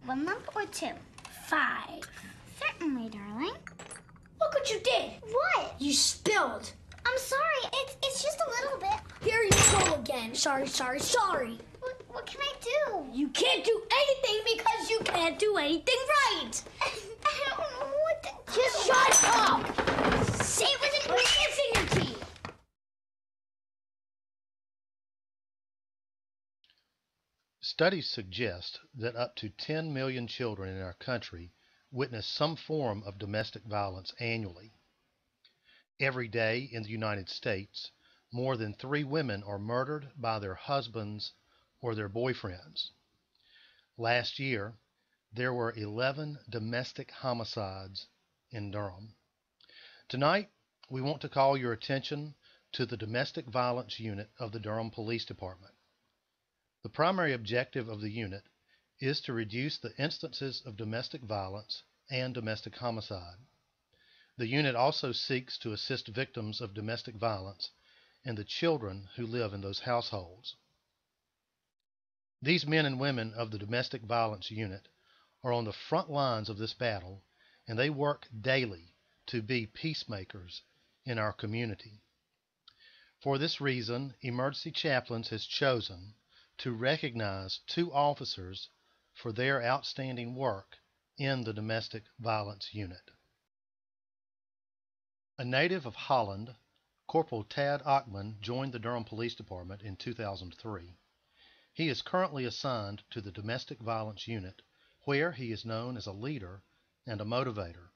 1 lump or 2? 5. Certainly, darling. Look what you did. What? You spilled. I'm sorry. It's just a little bit. Here you go again. Sorry. What can I do? You can't do anything because you can't do anything right. I don't know what to... Just shut up. Say it with an your teeth. Studies suggest that up to 10 million children in our country witness some form of domestic violence annually. Every day in the United States, more than 3 women are murdered by their husbands or their boyfriends. Last year, there were 11 domestic homicides in Durham. Tonight, we want to call your attention to the Domestic Violence Unit of the Durham Police Department. The primary objective of the unit is to reduce the instances of domestic violence and domestic homicide. The unit also seeks to assist victims of domestic violence and the children who live in those households. These men and women of the Domestic Violence Unit are on the front lines of this battle, and they work daily to be peacemakers in our community. For this reason, Emergency Chaplains has chosen to recognize 2 officers for their outstanding work in the Domestic Violence Unit. A native of Holland, Corporal Tad Ochman joined the Durham Police Department in 2003. He is currently assigned to the Domestic Violence Unit, where he is known as a leader and a motivator.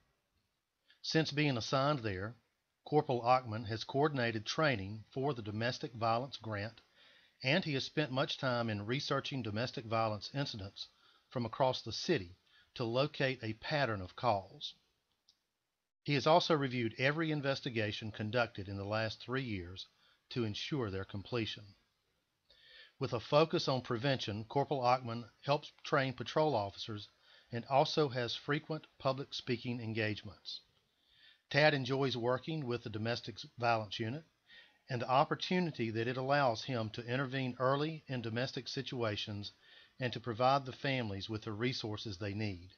Since being assigned there, Corporal Ochman has coordinated training for the Domestic Violence Grant, and he has spent much time in researching domestic violence incidents from across the city to locate a pattern of calls. He has also reviewed every investigation conducted in the last 3 years to ensure their completion. With a focus on prevention, Corporal Ochman helps train patrol officers and also has frequent public speaking engagements. Tad enjoys working with the Domestic Violence Unit and the opportunity that it allows him to intervene early in domestic situations and to provide the families with the resources they need.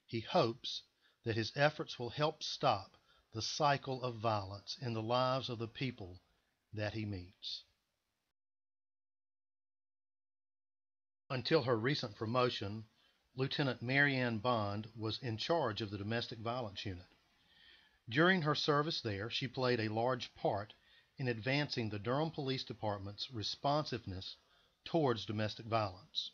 He hopes that his efforts will help stop the cycle of violence in the lives of the people that he meets. Until her recent promotion, Lieutenant Marianne Bond was in charge of the Domestic Violence Unit. During her service there, she played a large part in advancing the Durham Police Department's responsiveness towards domestic violence.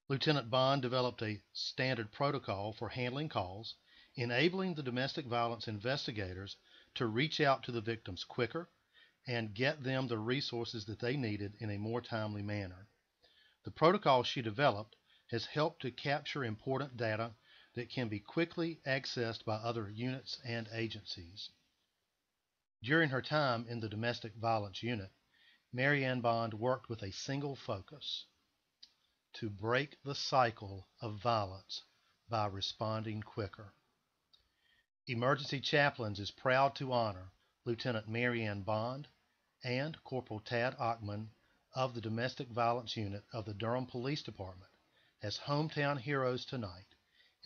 Lieutenant Bond developed a standard protocol for handling calls, enabling the domestic violence investigators to reach out to the victims quicker and get them the resources that they needed in a more timely manner. The protocol she developed has helped to capture important data that can be quickly accessed by other units and agencies. During her time in the Domestic Violence Unit, Marianne Bond worked with a single focus: to break the cycle of violence by responding quicker. Emergency Chaplains is proud to honor Lieutenant Marianne Bond and Corporal Tad Ochman of the Domestic Violence Unit of the Durham Police Department as hometown heroes tonight,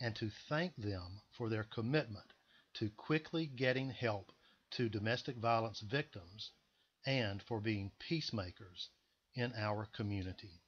and to thank them for their commitment to quickly getting help to domestic violence victims and for being peacemakers in our community.